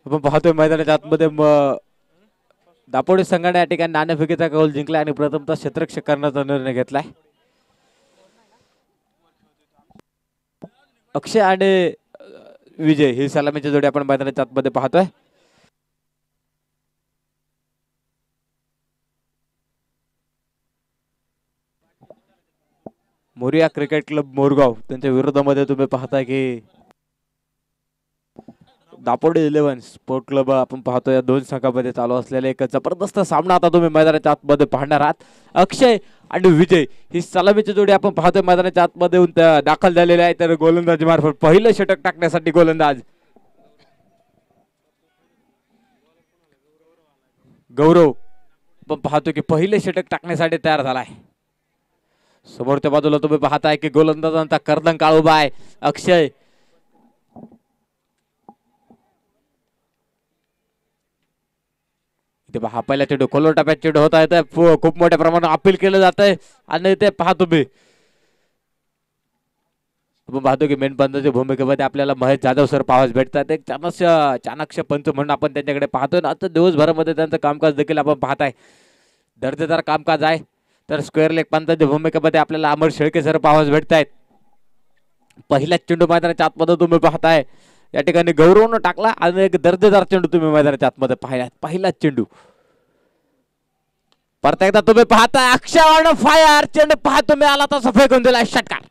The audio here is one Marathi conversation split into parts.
आपण पाहतोय मैदानाच्या आतमध्ये दापोडी संघाने या ठिकाणी नाणेफेकीचा कौल जिंकला आणि प्रथमतः क्षेत्ररक्षक करण्याचा निर्णय घेतलाय. अक्षय आणि विजय ही सलामीची जोडी आपण मैदानाच्या आतमध्ये पाहतोय. मोरिया क्रिकेट क्लब मोरगाव त्यांच्या विरोधामध्ये तुम्ही पाहताय की दापोडी 11 स्पोर्ट क्लब आपण पाहतोय. या दोन संघामध्ये चालू असलेला एक जबरदस्त सामना आता तुम्ही मैदानाच्या आतमध्ये पाहणार आहात. अक्षय आणि विजय ही सलामीची जोडी आपण पाहतोय मैदानाच्या आतमध्ये दाखल झालेले आहे. तर गोलंदाजी मार्फत पहिलं षटक टाकण्यासाठी गोलंदाज गौरव आपण पाहतो की पहिले षटक टाकण्यासाठी तयार झालाय. समोरच्या बाजूला तुम्ही पाहताय की गोलंदाजांचा कर्दंकाळ उभा आहे. अक्षय हा पहिला चेंडू खोलवर टप्प्यात चेंडू होत आहे. खूप मोठ्या प्रमाणात अपील केलं जात आहे आणि ते पाहतो मी आपण पाहतो की मेनपंथाच्या भूमिकेमध्ये आपल्याला महेश जाधव सर पाहावयास भेटतात. एक चाणक्य पंच म्हणून आपण त्यांच्याकडे पाहतोय. आता दिवसभरामध्ये त्यांचं कामकाज देखील आपण पाहताय. दर्जेदार कामकाज आहे. तर स्क्वेअर लेग पंथाच्या भूमिकेमध्ये आपल्याला अमर शेळके सर पाहावयास भेटतायत. पहिला चेंडू मैदानाच्या आतमध्ये तुम्ही पाहताय या ठिकाणी गौरवनं टाकला आणि एक दर्जेदार चेंडू तुम्ही मैदानाच्या आतमध्ये पाहिला. पहिला चेंडू परत एकदा तुम्ही पाहताय अक्षय फायर चेंडू पहा तुम्ही आला तसा फेकून दिला षटकार.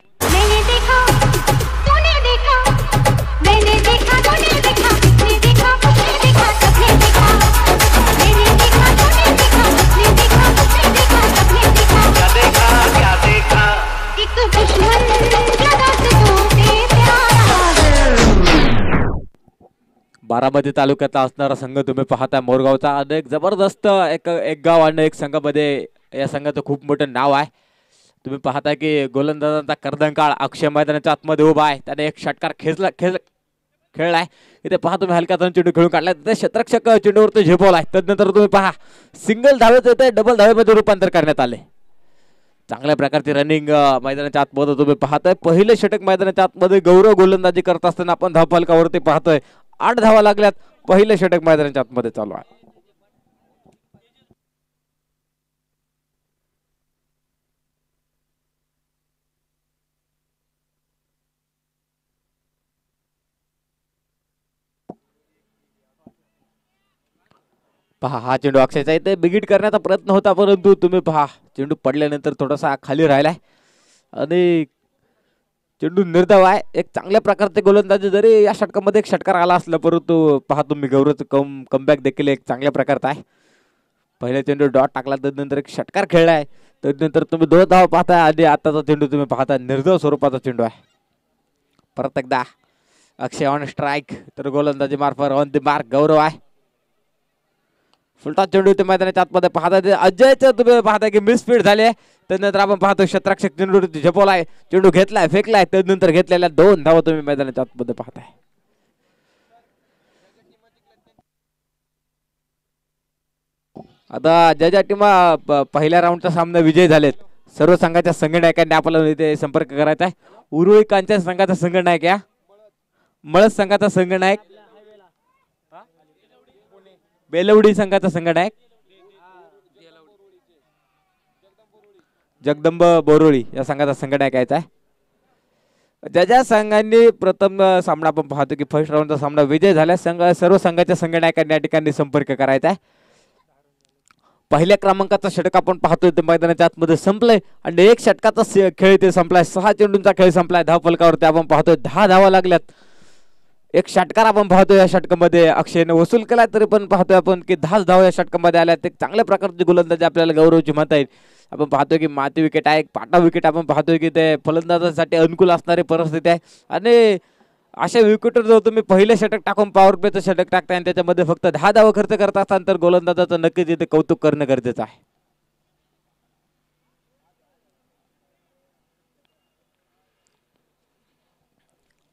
बारामती तालुक्याचा असणारा संघ तुम्ही पाहताय मोरगावचा. अनेक जबरदस्त एक गाव आणि एक संघामध्ये या संघाचं खूप मोठं नाव आहे. तुम्ही पाहताय की गोलंदाजांचा कर्दंकाळ अक्षय मैदानाच्या आतमध्ये उभा आहे. त्याने एक षटकार खेळलाय. इथे पहा तुम्ही हलका चेंडू खेळून काढलाय. तिथे क्षेत्ररक्षक चेंडूवरती झेपवलाय. त्यानंतर तुम्ही पहा सिंगल धावेचं येते डबल धावेमध्ये रूपांतर करण्यात आले. चांगल्या प्रकारची रनिंग मैदानाच्या आतमध्ये तुम्ही पाहताय. पहिले षटक मैदानाच्या आतमध्ये गौरव गोलंदाजी करत असताना आपण धावफलकावरती पाहतोय 8 धावा लागल्यात. पहिले षटक मैदानाच्या आतमध्ये चालू आहे. पहा हा चेंडू अक्षयचा इथे बिगिट करण्याचा प्रयत्न होता परंतु तुम्ही पहा चेंडू पडल्यानंतर थोडासा खाली राहिलाय आणि चेंडू निर्धाव आहे. एक चांगल्या प्रकारचे गोलंदाजी जरी या षटकामध्ये एक षटकार आला असला परंतु पहा तुम्ही गौरवचं कमबॅक देखील एक चांगल्या प्रकारचा आहे. पहिला चेंडू डॉट टाकला त्यानंतर एक षटकार खेळलाय. त्यानंतर तुम्ही 2 धावा पाहताय आणि आताचा चेंडू तुम्ही पाहताय निर्धाव स्वरूपाचा चेंडू आहे. परत एकदा अक्षय ऑन स्ट्राईक तर गोलंदाजी मार्फत ऑन द मार्क गौरव आहे. फुलटा चेंडू ते मैदानाच्या आतमध्ये पाहताय अजयचं तुम्ही पाहताय की मिसफीड झाली आहे. त्यानंतर आपण पाहतो क्षेत्ररक्षक चेंडू झेपवलाय चेंडू घेतलाय फेकलाय त्यानंतर घेतलेल्या 2 धावा तुम्ही मैदानाच्या आतमध्ये पाहताय. आता ज्या ज्या टीमा पहिल्या राऊंडचा सामना विजय झालेत सर्व संघाच्या संघनायकांनी आपल्याला इथे संपर्क करायचा आहे. उरुळी कांच्या संघाचा संघनायक या मळस संघाचा संघनायक बेलवडी संघाचा संघनायक जगदंब बोरोळी या संघाचा संघनायक यायचा आहे. ज्या ज्या संघांनी प्रथम सामना आपण पाहतो की फर्स्ट राऊंडचा सामना विजय झाला सर्व संघाच्या संघनायकांनी या ठिकाणी संपर्क करायचा आहे. पहिल्या क्रमांकाचा षटक आपण पाहतोय ते मैदानाच्या आतमध्ये संपलंय आणि एक षटकाचा खेळ ते संपलाय. 6 चेंडूंचा खेळ संपलाय. धावफलकावरती आपण पाहतोय 10 धावा लागल्यात. एक षटकार आपण पाहतोय या षटकामध्ये अक्षयने वसूल केलाय तरी पण पाहतोय आपण की 10 धावा या षटकामध्ये आल्यात. एक चांगल्या प्रकारची गोलंदाजी आपल्याला गौरवची म्हणता येईल. आपण पाहतोय की माती विकेट आहे पाटा विकेट आपण पाहतोय की ते फलंदाजांसाठी अनुकूल असणारी परिस्थिती आहे आणि अशा विकेटवर जर तुम्ही पहिले षटक टाकून पॉवर प्लेचं षटक टाकताय आणि त्याच्यामध्ये फक्त 10 धावा खर्च करत असताना तर गोलंदाजाचं नक्कीच इथे कौतुक करणं गरजेचं आहे.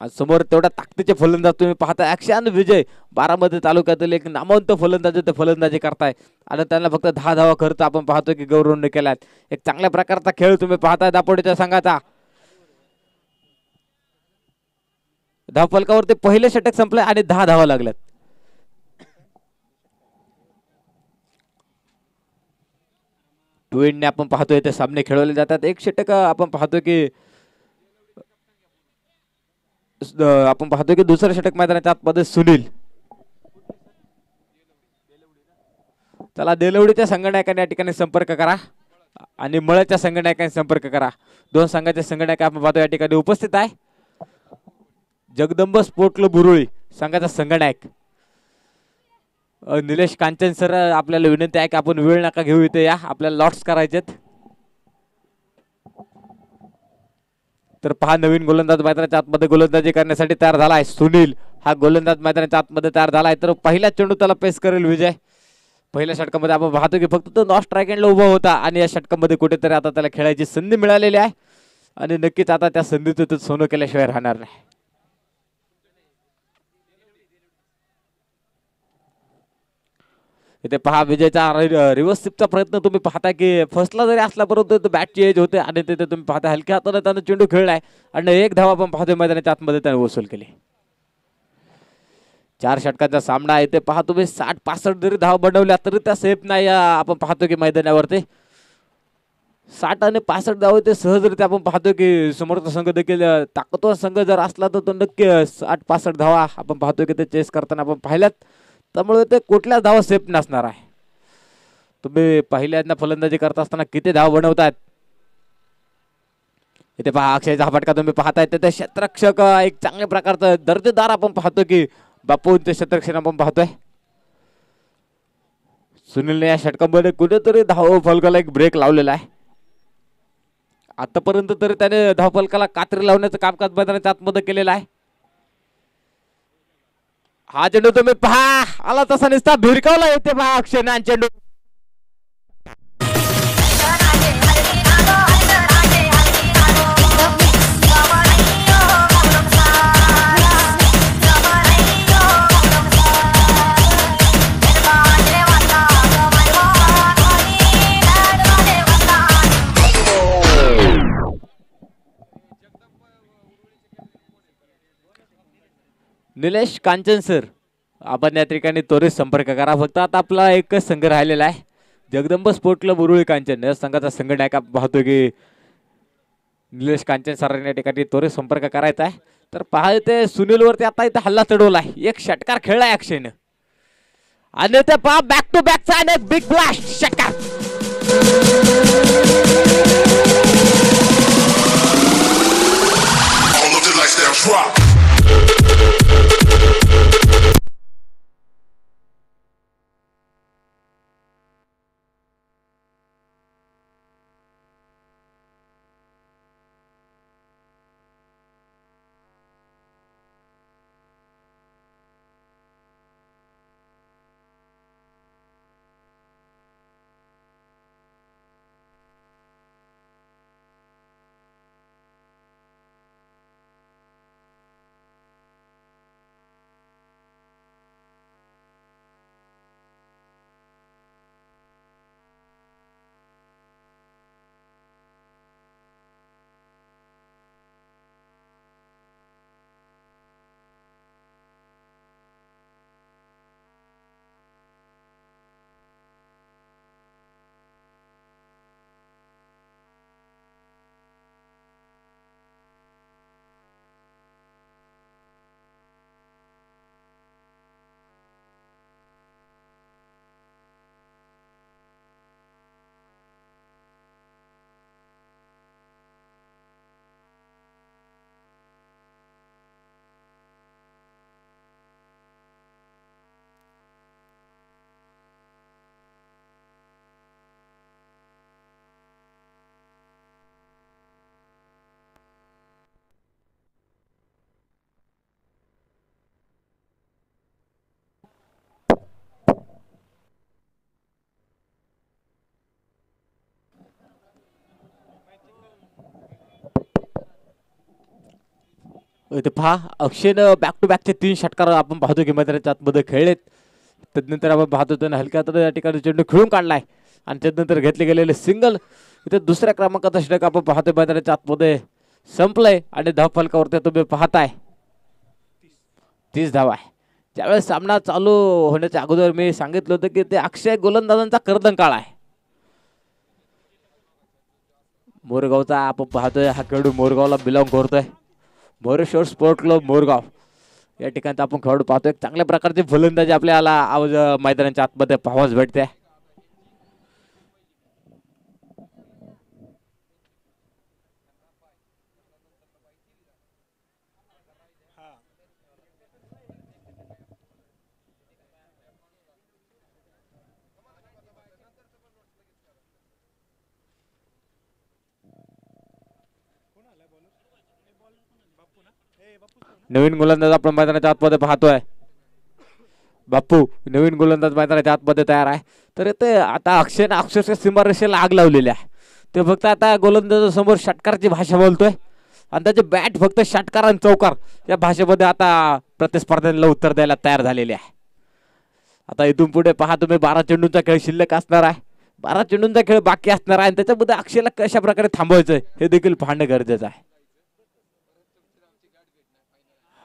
आज समोर तेवढा ताकदीचे फलंदाज तुम्ही पाहताय अक्षय आणि विजय बारामती तालुक्यातील एक नामवंत फलंदाज ते फलंदाजी करताय आणि त्यांना फक्त 10 धावा खर्च आपण पाहतोय की गौरवने केलाय. एक चांगल्या प्रकारचा खेळ तुम्ही पाहताय दापोडीच्या संघाचा. धावफलकावरती पहिले षटक संपले आणि 10 धावा लागल्यात. ट्विनने आपण पाहतोय ते सामने खेळवले जातात. एक षटक आपण पाहतोय की दुसरं षटक मैदानाच्या आतमध्ये सुनील. चला देलवडीच्या संघनायकाने या ठिकाणी संपर्क करा आणि मळच्या संघनायकाने संपर्क करा. दोन संघाचे संघनायक आपण पाहतो या ठिकाणी उपस्थित आहे. जगदंब स्पोर्ट क्लब बुरुळी संघाचा संघनायक निलेश कांचन सर, आपल्याला विनंती आहे की आपण वेळ नका घेऊ, इथे या, आपल्याला लॉट्स करायचेत. तर पहा नवीन गोलंदाज मैदानाच्या आतमध्ये गोलंदाजी करण्यासाठी तयार झाला आहे सुनील. हा गोलंदाज मैदानाच्या आतमध्ये तयार झाला आहे. तर पहिला चेंडू त्याला पेस करेल विजय. पहिल्या षटकामध्ये आपण पाहतो की फक्त तो नॉन स्ट्राईक एंडला उभा होता आणि या षटकामध्ये कुठेतरी आता त्याला खेळायची संधी मिळालेली आहे आणि नक्कीच आता त्या संधीतून सोनं केल्याशिवाय राहणार नाही. इथे पहा विजयचा रिव्हर्स स्विपचा प्रयत्न तुम्ही पाहता की फर्स्टला जरी असला परंतु बॅटची एज होते आणि तिथे तुम्ही पाहता हलक्या हाताने त्यानं चेंडू खेळलाय आणि एक धाव आपण पाहतोय मैदानाच्या आतमध्ये त्याने वसूल केली. 4 षटकांचा सामना आहे. ते पहा तुम्ही 60-65 जरी धाव बनवल्या तरी त्या सेफ नाही. आपण पाहतो की मैदानावरती 60 आणि 65 धाव ते सहजरित्या आपण पाहतो की समोरचा संघ देखील ताकदवार संघ जर असला तर तो नक्की 60-65 धावा आपण पाहतो की ते चेस करताना आपण पाहिल्यात. त्यामुळे ते कुठल्याच धावा सेफ नसणार आहे. तुम्ही पहिल्यांदा फलंदाजी करत असताना किती धाव बनवतात. इथे पहा अक्षयचा हा फटका तुम्ही पाहताय. ते क्षेत्ररक्षक एक चांगल्या प्रकारचं दर्जेदार आपण पाहतो की बापूंचे क्षेत्ररक्षण आपण पाहतोय. सुनीलने या षटकामध्ये कुठेतरी धाव फलकाला एक ब्रेक लावलेला आहे. आतापर्यंत तरी त्याने धाव फलकाला कात्री लावण्याचं कामकाज मैदानाच्या आतमध्ये केलेलं आहे. हा चेंडू तुम्ही पहा आला तसा निसता भिरकावला. येते पहा अक्षयने चेंडू निलेश कांचन सर, आपण या ठिकाणी त्वरित संपर्क करा. फक्त आता आपला एकच संघ राहिलेला आहे, जगदंब स्पोर्ट क्लब उरुळी कांचन. या संघाचा संघनायक पाहतो की निलेश कांचन सरांनी या ठिकाणी त्वरित संपर्क करायचा आहे. तर पहा ते सुनील वरती आता इथे हल्ला चढवला आहे. एक षटकार खेळलाय अक्षयनं आणि ते पहा बॅक टू बॅकचा आणि बिग ब्लास्ट षटकार. इथे पहा अक्षयनं बॅक टू बॅकचे 3 षटकार आपण पाहतो की मैदानाच्या आतमध्ये खेळलेत. त्यानंतर आपण पाहतो त्यानं हलक्या हाताने या ठिकाणी चेंडू खेळून काढलाय आणि त्यानंतर घेतले गेलेले सिंगल. इथे दुसऱ्या क्रमांकाचा षटक आपण पाहतोय मैदानाच्या आतमध्ये संपलंय आणि धाव फलकावरती तुम्ही पाहताय 30 धावा आहे. ज्यावेळेस सामना चालू होण्याच्या अगोदर मी सांगितलं होतं की ते अक्षय गोलंदाजांचा कर्दन काळ आहे. मोरगावचा आपण पाहतोय हा खेळाडू मोरगावला बिलॉंग करतोय. मोरेश्वर स्पोर्ट क्लब मोरगाव या ठिकाणी आपण खेळाडू पाहतोय. चांगल्या प्रकारची फलंदाजी आपल्याला आवाज मैदानाच्या आतमध्ये पाहावाच भेटते. नवीन गोलंदाज आपण मैदानाच्या आतमध्ये पाहतोय. बाप्पू नवीन गोलंदाज मैदानाच्या आतमध्ये तयार आहे. तर इथे आता अक्षयने अक्षरशः सीमारेषेला आग लावलेली आहे. ते फक्त आता गोलंदाजासमोर षटकारची भाषा बोलतोय आणि त्याचे बॅट फक्त षटकार आणि चौकार या भाषेमध्ये आता प्रतिस्पर्ध्यांना उत्तर द्यायला तयार झालेले आहे. आता इथून पुढे पहा तुम्ही 12 चेंडूंचा खेळ शिल्लक असणार आहे. 12 चेंडूंचा खेळ बाकी असणार आहे आणि त्याच्यामध्ये अक्षयला कशा प्रकारे थांबवायचं हे देखील पाहणं गरजेचं आहे.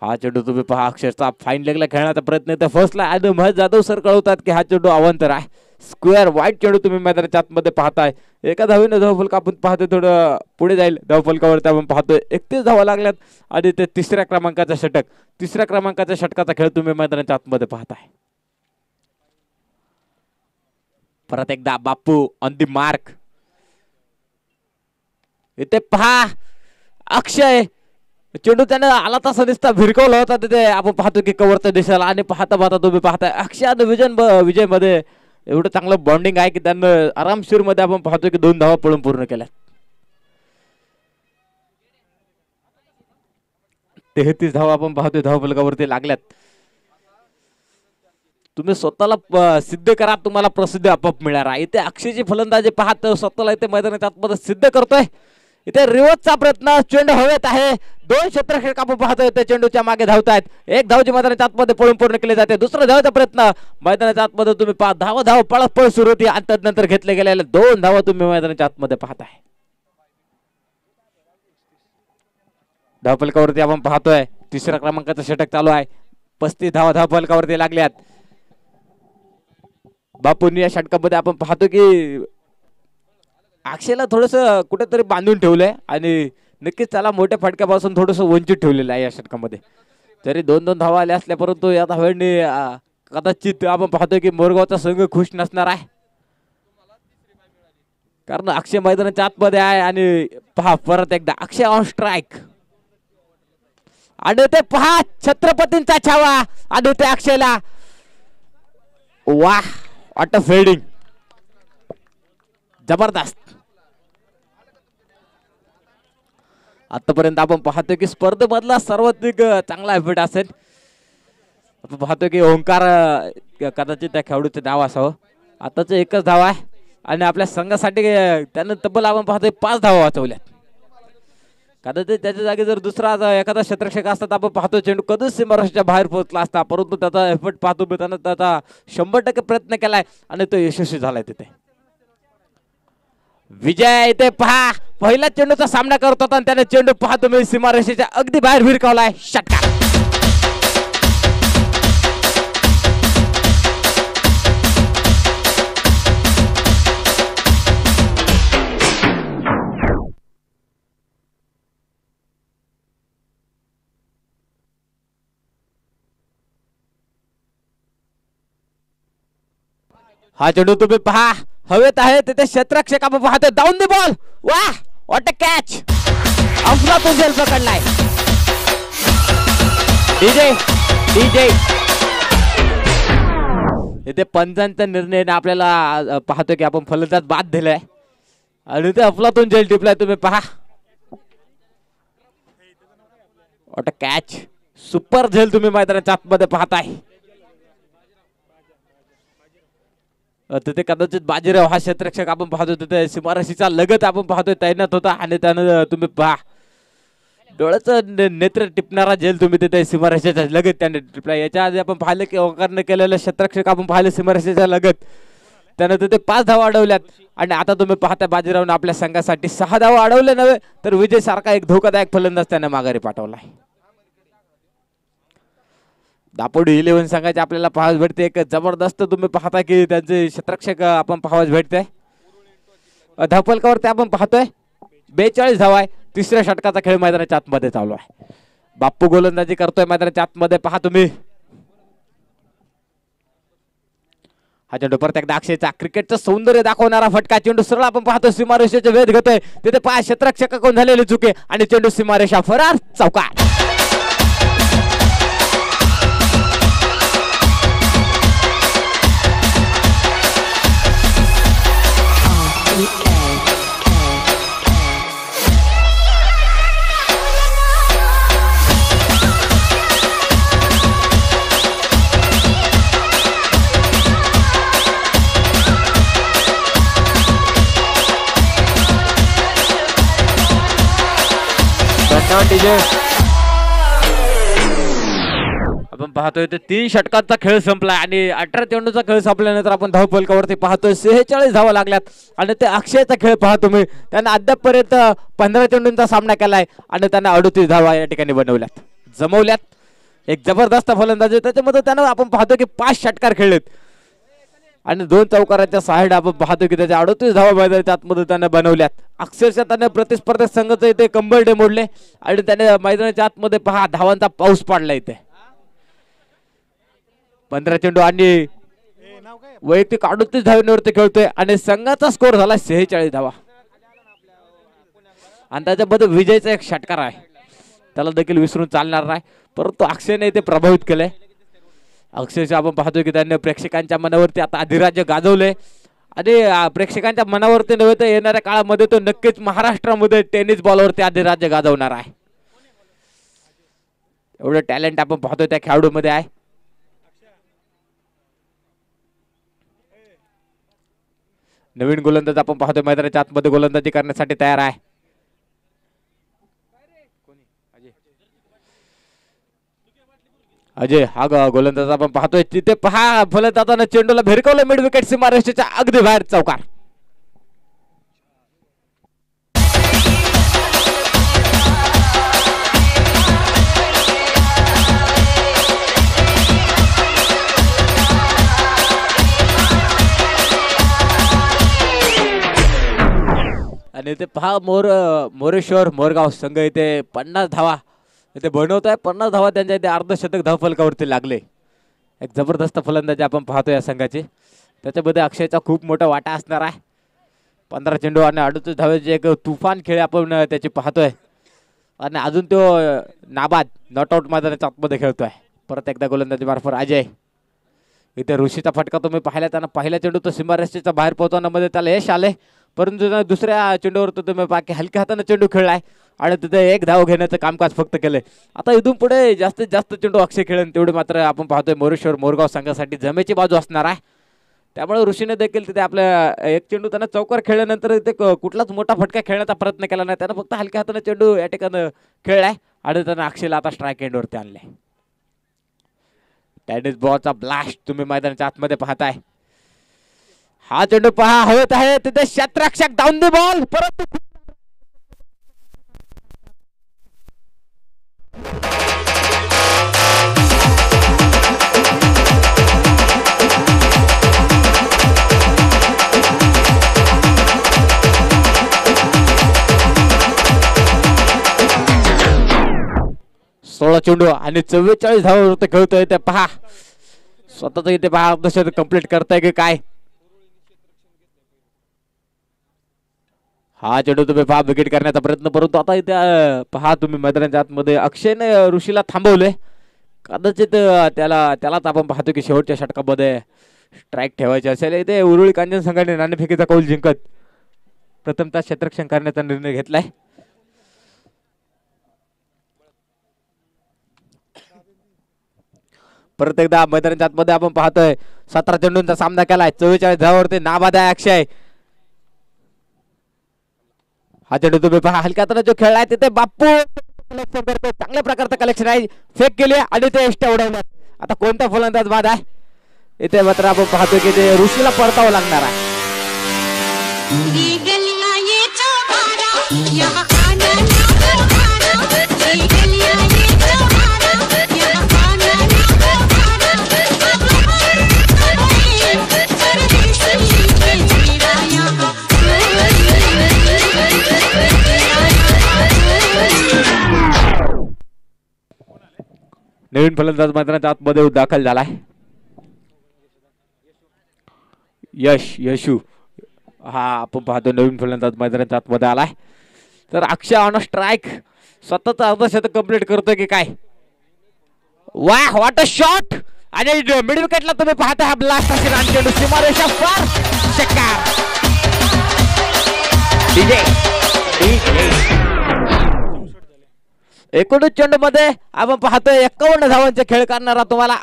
हा चेंडू तुम्ही पहा अक्षरशः फाईन लेगला खेळण्याचा प्रयत्न येतो. फर्स्टला आणि महेश जाधव सर कळवतात की हा चेंडू अवांतर आहे. स्क्वेअर वाईट चेंडू तुम्ही मैदानाच्या आतमध्ये पाहताय. एका धावीने धावफलक आपण पाहतोय थोडं पुढे जाईल. धावफलकावरती आपण पाहतोय 31 धावा लागल्यात आणि ते तिसऱ्या क्रमांकाचा षटकाचा खेळ तुम्ही मैदानाच्या आतमध्ये पाहताय. परत एकदा बाप्पू ऑन दी मार्क. इथे पहा अक्षय चेंडू त्याने आला तसा दिसता भिरकवला होता. तिथे आपण पाहतो की कव्हरच्या दिशेला आणि पाहता तुम्ही पाहताय अक्षय आणि विजय मध्ये एवढं चांगलं बॉन्डिंग आहे की त्यांना आरामशीर मध्ये आपण पाहतो की 2 धावा पळून पूर्ण केल्या. 33 धावा आपण पाहतोय धावफलकावरती लागल्यात. तुम्ही स्वतःला सिद्ध करा, तुम्हाला प्रसिद्धी आपोआप मिळणार आहे. इथे अक्षयची फलंदाजी पाहत स्वतःला इथे मैदानाच्या आतमध्ये सिद्ध करतोय. इथे रिवर्सचा प्रयत्न चेंडू हवेत आहे. 2 क्षेत्ररक्षक आपण पाहतोय ते चेंडूच्या मागे धावतायत. एक धावची मैदानाच्या आतमध्ये पळून पूर्ण केली जाते. दुसरा धावाचा प्रयत्न मैदानाच्या आतमध्ये तुम्ही पहा धाव पळ सुरू होती आणि त्यानंतर घेतले गेलेले 2 धावा तुम्ही मैदानाच्या आतमध्ये पाहताय. धावफलकावरती आपण पाहतोय 3ऱ्या क्रमांकाचं षटक चालू आहे. 35 धावा धावफलकावरती लागल्यात. बापूंनी या षटकामध्ये आपण पाहतो की अक्षयला थोडस कुठेतरी बांधून ठेवलंय आणि नक्कीच त्याला मोठ्या फटक्यापासून थोडस वंचित ठेवलेलं आहे या षटकामध्ये. तरी 2-2 धावा आल्या असल्या परंतु या धावांनी कदाचित आपण पाहतोय की मोरगावचा संघ खुश नसणार आहे. कारण अक्षय मैदानाच्या आतमध्ये आहे आणि पहा परत एकदा अक्षय ऑन स्ट्राईक आणि ते पहा छत्रपतींचा छावा आणि ते अक्षयला वाह ऑटो फिल्डिंग जबरदस्त. आतापर्यंत आपण पाहतोय की स्पर्धेमधला सर्वाधिक चांगला एफर्ट असेल. आपण पाहतोय की ओंकार कदाचित त्या खेळाडूचं नाव असावं. आताच एकच धाव आहे आणि आपल्या संघासाठी त्यानं तब्बल आपण पाहतोय 5 धावा वाचवल्यात. कदाचित त्याच्या जागी जर दुसरा एखादा क्षेत्ररक्षक असता तर आपण पाहतो चेंडू कधीच सीमारेषेच्या बाहेर पोहोचला असता. परंतु त्याचा एफर्ट पाहतो त्यानं त्याचा 100% प्रयत्न केलाय आणि तो यशस्वी झालाय. तिथे विजय इथे पहा पहिला चेंडूचा सामना करत होता आणि त्याने चेंडू पहा तुम्ही सीमारेषेच्या अगदी बाहेर भिरकावलाय. षटकार. हा चेंडू तुम्ही पहा हवेत आहे. तिथे क्षेत्ररक्षक आपण पाहतोय डाऊन द बॉल. वाह व्हॉट अ कॅच. अफलातून झेल पकडलाय. डीजे इथे पंचांच्या निर्णयाने आपल्याला पाहतोय की आपण फलंदाज बाद दिलाय आणि ते अफलातून झेल टिपलाय. तुम्ही पहा व्हॉट अ कॅच. सुपर झेल तुम्ही मैदानाच्या आतमध्ये पाहताय. तिथे कदाचित बाजीराव हा क्षेत्ररक्षक आपण पाहतो तिथे सीमारेषेचा लगत आपण पाहतोय तैनात होता आणि त्यानं तुम्ही पहा डोळ्याचं नेत्र टिपणारा झेल तुम्ही तिथे सीमारेषेच्या लगत त्याने टिपला. याच्या आधी आपण पाहिलं की ओंकारने केलेलं क्षेत्ररक्षक आपण पाहिलं सीमारेषेच्या लगत त्यानं तिथे 5 धावा अडवल्यात आणि आता तुम्ही पाहता बाजीरावने आपल्या संघासाठी 6 धावा अडवले नव्हे तर विजय सारखा एक धोकादायक फलंदाज त्याने माघारी पाठवलाय. दापोडी 11 संघाचे आपल्याला पाहायला भेटते. एक जबरदस्त तुम्ही पाहता की त्यांचे क्षेत्ररक्षक आपण पाहायला भेटते. धावफलकावरती आपण पाहतोय 42 धावा आहे. तिसऱ्या षटकाचा खेळ मैदानाच्या आतमध्ये चालू आहे. बाप्पू गोलंदाजी करतोय मैदानाच्या आतमध्ये, पहा तुम्ही. हा चेंडू परत एकदा अक्षयचा क्रिकेटचं सौंदर्य दाखवणारा फटका. चेंडू सरळ आपण पाहतो सीमारेषेचे वेध घेतोय. तिथे पहा क्षेत्ररक्षक कोण झालेली चुके आणि चेंडू सीमारेषा फरार, चौकार. आपण पाहतोय ते 3 षटकांचा खेळ संपला आणि 18 चेंडूचा खेळ संपल्यानंतर आपण धावफलकावरती पाहतोय 46 धावा लागल्यात. आणि ते अक्षयचा खेळ पहा तुम्ही. त्यांना अद्यापपर्यंत 15 चेंडूंचा सामना केलाय आणि त्यांना 38 धावा या ठिकाणी बनवल्यात, जमवल्यात. एक जबरदस्त फलंदाजी. त्याच्यामध्ये त्यानं आपण पाहतो की 5 षटकार खेळलेत आणि 2 चौकाराच्या साहाय्याने आपण पाहतो की त्याच्या 38 धावा मैदानाच्या आतमध्ये त्याने बनवल्यात. अक्षरशः त्याने प्रतिस्पर्धक संघाचे इथे कंबरडे मोडले आणि त्याने मैदानाच्या आतमध्ये पहा धावांचा पाऊस पाडला. इथे 15 चेंडू आणि वैयक्तिक 38 धावांवरती खेळतोय आणि संघाचा स्कोर झाला 46 धावा. आणि त्याच्यामध्ये विजयचा एक षटकार आहे, त्याला देखील विसरून चालणार नाही. परंतु अक्षयने इथे प्रभावित केलंय. अक्षरशः आपण पाहतोय की त्यांनी प्रेक्षकांच्या मनावरती आता अधिराज्य गाजवलंय आणि प्रेक्षकांच्या मनावरती नव्हे तर येणाऱ्या काळामध्ये तो नक्कीच महाराष्ट्रामध्ये टेनिस बॉलवरती अधिराज्य गाजवणार आहे. एवढं टॅलेंट आपण पाहतोय त्या खेळाडूमध्ये आहे. नवीन गोलंदाज आपण पाहतोय मैदानाच्या आतमध्ये गोलंदाजी करण्यासाठी तयार आहे. अजय हा गोलंदाज आपण पाहतोय. तिथे पहा फलंदाजाने चेंडूला भिरकवलं मिड विकेट सीमारेषेच्या अगदी बाहेर, चौकार. आणि इथे पहा मोरेश्वर मोरगाव संघ इथे 50 धावा इथे बनवत आहे. 50 धावा त्यांच्या इथे अर्धशतक धावफलकावरती लागले. एक जबरदस्त फलंदाजी आपण पाहतो या संघाची. त्याच्यामध्ये अक्षयचा खूप मोठा वाटा असणार आहे. 15 चेंडू आणि 38 धावेचे एक तुफान खेळ आपण त्याची पाहतोय. आणि अजून तो नाबाद नॉट आउट मैदानाच्या आतमध्ये खेळतोय. परत एकदा गोलंदाजी मार्फत अजय. इथे ऋषीचा फटका तुम्ही पाहिला, त्यांना पहिल्या चेंडू तो सीमारेषेच्या बाहेर पोहोचवण्यामध्ये त्याला यश आले. परंतु दुसऱ्या चेंडूवर तो तुम्ही बाकी हलक्या हाताने चेंडू खेळलाय आणि तिथे एक धाव घेण्याचं कामकाज फक्त केलंय. आता इथून पुढे जास्तीत जास्त चेंडू अक्षय खेळेल तेवढे मात्र आपण पाहतोय मोरेश्वर मोरगाव संघासाठी जमेची बाजू असणार आहे. त्यामुळे ऋषीने देखील तिथे आपल्या एक चेंडू त्यांना चौकार खेळल्यानंतर तिथे कुठलाच मोठा फटका खेळण्याचा प्रयत्न केला नाही. त्यानं फक्त हलक्या हाताने चेंडू या ठिकाणी खेळलाय आणि त्यानं अक्षयला आता स्ट्राईक एंडवरती आणले. टेनिस बॉलचा ब्लास्ट तुम्ही मैदानाच्या आतमध्ये पाहताय. हा चेंडू पहा हवेत आहे, तिथे क्षेत्ररक्षक डाऊन द बॉल. परंतु 16 चेंडू आणि 44 धावांवरती खेळतोय. ते पहा स्वतःच इथे पहा अर्धशतक कंप्लीट करताय की काय. हा चेंडू तुम्ही पहा विकेट करण्याचा प्रयत्न, परंतु आता इथे पहा तुम्ही मैदानाच्या आतमध्ये अक्षयने ऋषीला थांबवले. कदाचित त्यालाच आपण पाहतो की शेवटच्या षटकामध्ये स्ट्राईक ठेवायचे असेल. इथे उरुळी कांजन संघाने नाणेफेकीचा कौल जिंकत प्रथमतः क्षेत्ररक्षण करण्याचा निर्णय घेतलाय. परत एकदा मैदानाच्या आतमध्ये आपण पाहतोय 17 चेंडूंचा सामना केलाय. 44 धावांवरती नाबाद आहे अक्षय. हा चेंडू तुम्ही पहा हलक्या हाताने जो खेळलाय तिथे बाप्पू चांगल्या प्रकारचं कलेक्शन आहे. फेक केली आणि ते एष्ट्या उडवल्यात. आता कोणता फलंदाज बाद आहे इथे मात्र आपण पाहतोय की ते ऋषीला परतावं लागणार आहे. नवीन फलंदाज मैदानाच्या आतमध्ये दाखल झालाय. यशू हा आपण पाहतो नवीन फलंदाज मैदानाच्या आतमध्ये आलाय. तर अक्षय ऑन स्ट्राईक स्वतःच अर्धशतक कंप्लीट करतोय की काय. वाह व्हॉट अ शॉट. आणि मिड विकेटला तुम्ही पाहता हा ब्लास्ट अशी रानचेंडू सीमारेषा पार षटकार. एकूणच चेंडू मध्ये आपण पाहतोय 51 धावांचा खेळ करणारा तुम्हाला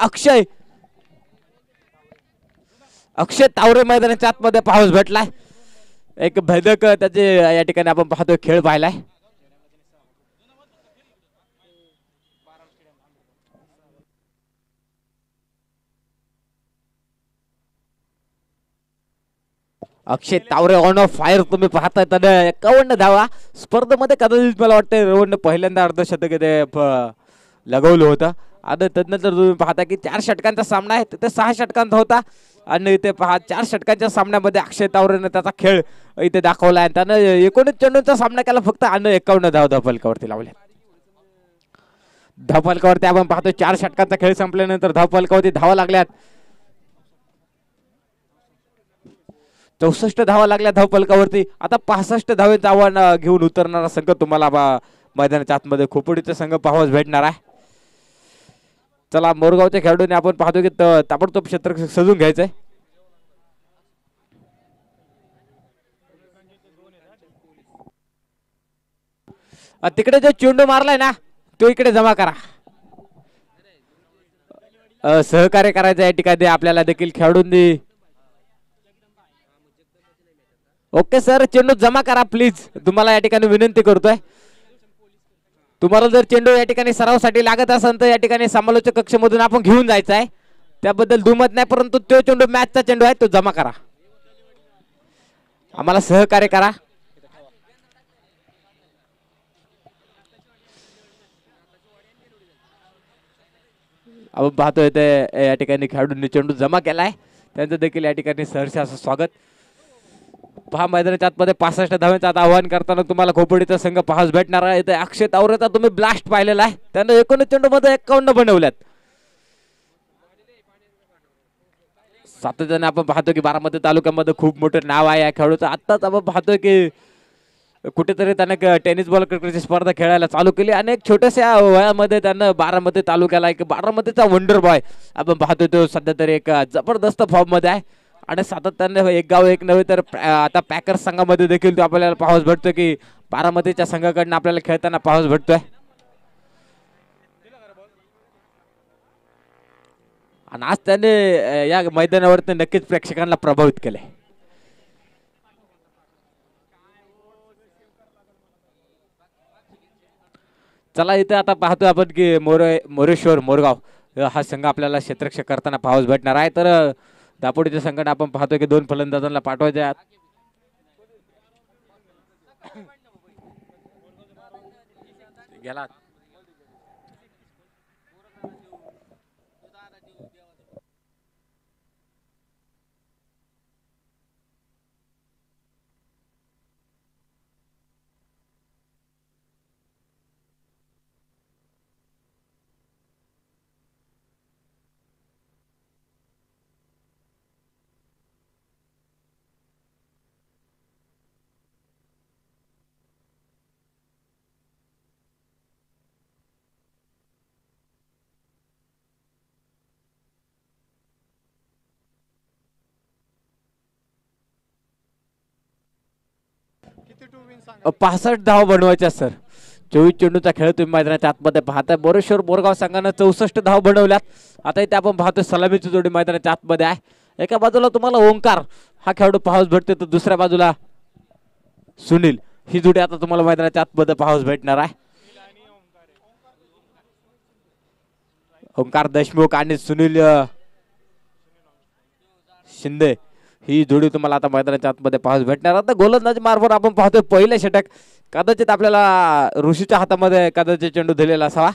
अक्षय तावरे मैदानाच्या आतमध्ये पाहावस भेटलाय. एक भेदक त्याचे या ठिकाणी आपण पाहतोय खेळ पाहिलाय. अक्षय तावरे ऑन ऑफ फायर तुम्ही पाहताय. त्याने 51 धावा स्पर्धेमध्ये कदाचित मला वाटतं रोहनने पहिल्यांदा अर्धशतक ते लगवलं होतं. आणि त्यानंतर तुम्ही पाहता की 4 षटकांचा सामना आहे तिथे 6 षटकांचा होता. आणि इथे पहा 4 षटकांच्या सामन्यामध्ये अक्षय तावरेने त्याचा खेळ इथे दाखवला आहे. त्यानं 19 चेंडूंचा सामना केला फक्त आणि 51 धाव धावफलकावरती लावले. धावफलकावरती आपण पाहतो 4 षटकांचा खेळ संपल्यानंतर धावफलकावरती धावा लागल्यात. 64 धावा लागल्या धावफलकावरती. आता 65 धावेचं आव्हान घेऊन उतरणारा संघ तुम्हाला मैदानाच्या आतमध्ये खोपोडीचा संघ पाहावाच भेटणार आहे. चला मोरगावच्या खेळाडूने आपण पाहतो की ताबडतोब क्षेत्र सजून घ्यायचंय. तिकडे जो चेंडू मारलाय ना तो इकडे जमा करा. सहकार्य करायचं या ठिकाणी आपल्याला देखील खेळाडूंनी. ओके सर चेंडू जमा करा प्लीज तुम्हाला या ठिकाणी विनंती करतोय. तुम्हाला जर चेंडू या ठिकाणी सरावासाठी लागत असेल तर या ठिकाणी समालोचक कक्षमधून आपण घेऊन जायचं आहे त्याबद्दल दुमत नाही. परंतु तो चेंडू मॅचचा चेंडू आहे तो जमा करा. आम्हाला सहकार्य करा. आपण पाहतोय ते या ठिकाणी खेळाडूंनी चेंडू जमा केलाय त्यांचं देखील या ठिकाणी सहर्ष असं स्वागत. पहा मैदानाच्या आतमध्ये 65 धावांचं आता आव्हान करताना तुम्हाला खोपोडीचा संघ पाहास भेटणार आहे. इथे अक्षय तावरेचा तुम्ही ब्लास्ट पाहिलेला आहे. त्यानं 19 चेंडू मध्ये 51 बनवल्यात. सातत्याने आपण पाहतो की बारामती तालुक्यामध्ये खूप मोठं नाव आहे या खेळाडूचं. आत्ताच आपण पाहतोय की कुठेतरी त्याने टेनिस बॉल क्रिकेटची स्पर्धा खेळायला चालू केली आणि एक छोट्याशा वयामध्ये त्यानं बारामती तालुक्याला एक बारामतीचा वंडर बॉय आपण पाहतोय तो सध्या तरी एक जबरदस्त फॉर्म मध्ये आहे. आणि सातत्याने एक गाव एक नव्हे तर आता पॅकर्स संघामध्ये देखील तो आपल्याला पाहावस भेटतोय की बारामतीच्या संघाकडनं आपल्याला खेळताना पाहावस भेटतोय. आणि आज त्याने या मैदानावरती नक्कीच प्रेक्षकांना प्रभावित केले. चला इथे आता पाहतोय आपण की मोरेश्वर मोरगाव हा संघ आपल्याला क्षेत्ररक्षक करताना पाहावस भेटणार आहे. तर दापोडीच्या संघाने आपण पाहतोय की 2 फलंदाजांना पाठवायचे आहेत. गेला किती टू विन 65 धावा बनवायच्या सर. 24 चेंडूचा खेळ तुम्ही मैदानाच्या आतमध्ये पाहताय. मोरेश्वर बोरगाव संघानं 64 धावा बनवल्यात. आता इथे आपण पाहतोय सलामीची जोडी मैदानाच्या आतमध्ये आहे. एका बाजूला तुम्हाला ओंकार हा खेळाडू पाहावस भेटतो तर दुसऱ्या बाजूला सुनील ही जोडी आता तुम्हाला मैदानाच्या आतमध्ये पाहावस भेटणार आहे. ओंकार देशमुख आणि सुनील शिंदे ही जोडी तुम्हाला आता मैदानाच्या आतमध्ये पाहावस भेटणार. आता गोलंदाजी मार्फत आपण पाहतोय पहिलं षटक कदाचित आपल्याला ऋषीच्या हातामध्ये कदाचित चेंडू दिलेला असावा.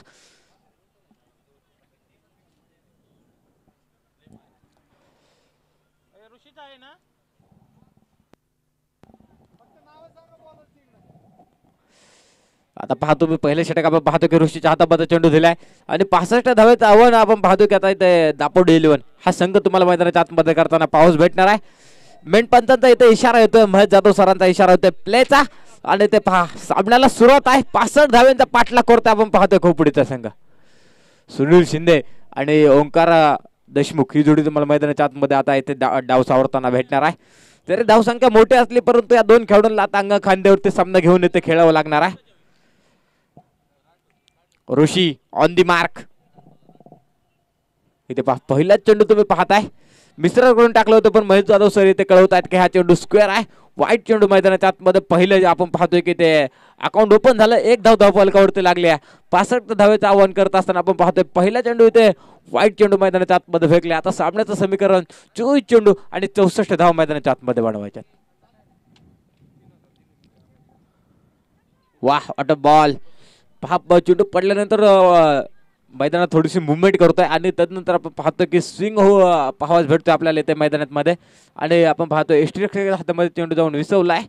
आता पाहतो मी पहिले षटक आपण पाहतो की ऋषीच्या हातामध्ये चेंडू दिलाय आणि 65 धावेचं आव्हान आपण पाहतो की आता इथे दापोडी 11 हा संघ तुम्हाला मैदानाच्या आतमध्ये करताना पाऊस भेटणार आहे. मेंढपांचा इथे इशारा येतोय, महेश जाधव सरांचा इशारा होतोय प्लेचा आणि ते पहा सामन्याला सुरुवात आहे. 65 धाव्यांचा पाठलाग करतोय आपण पाहतोय खोपडीचा संघ. सुनील शिंदे आणि ओंकार देशमुख ही जोडी तुम्हाला मैदानाच्या आतमध्ये आता इथे डाव सावरताना भेटणार आहे. तरी धावसंख्या मोठी असली परंतु या दोन खेळाडूंना आता अंग खांद्यावरती सामना घेऊन इथे खेळावं लागणार आहे. ऋषी ऑन दी मार्क. इथे पहिलाच चेंडू तुम्ही पाहताय मिश्र करून टाकलं होतं पण महेश जाधव सर इथे कळवत आहेत की हा चेंडू स्क्वेअर आहे. वाईट चेंडू मैदानाच्या आतमध्ये पहिलं आपण पाहतोय की ते अकाउंट ओपन झालं. एक धाव फलकावरती लागली आहे. 65 धावेचं आव्हान करत असताना आपण पाहतोय पहिला चेंडू इथे वाईट चेंडू मैदानाच्या आतमध्ये फेकले. आता सामन्याचं समीकरण 24 चेंडू आणि 64 धाव मैदानाच्या आतमध्ये बनवायच्यात. वाह अट बॉल. पहा चेंडू पडल्यानंतर मैदानात थोडीशी मुवमेंट करतोय आणि त्यानंतर आपण पाहतो की स्विंग पाहावाच भेटतोय आपल्याला इथे मैदानात मध्ये आणि आपण पाहतो एस्ट्रिक्टच्या हातामध्ये चेंडू जाऊन विसवलाय.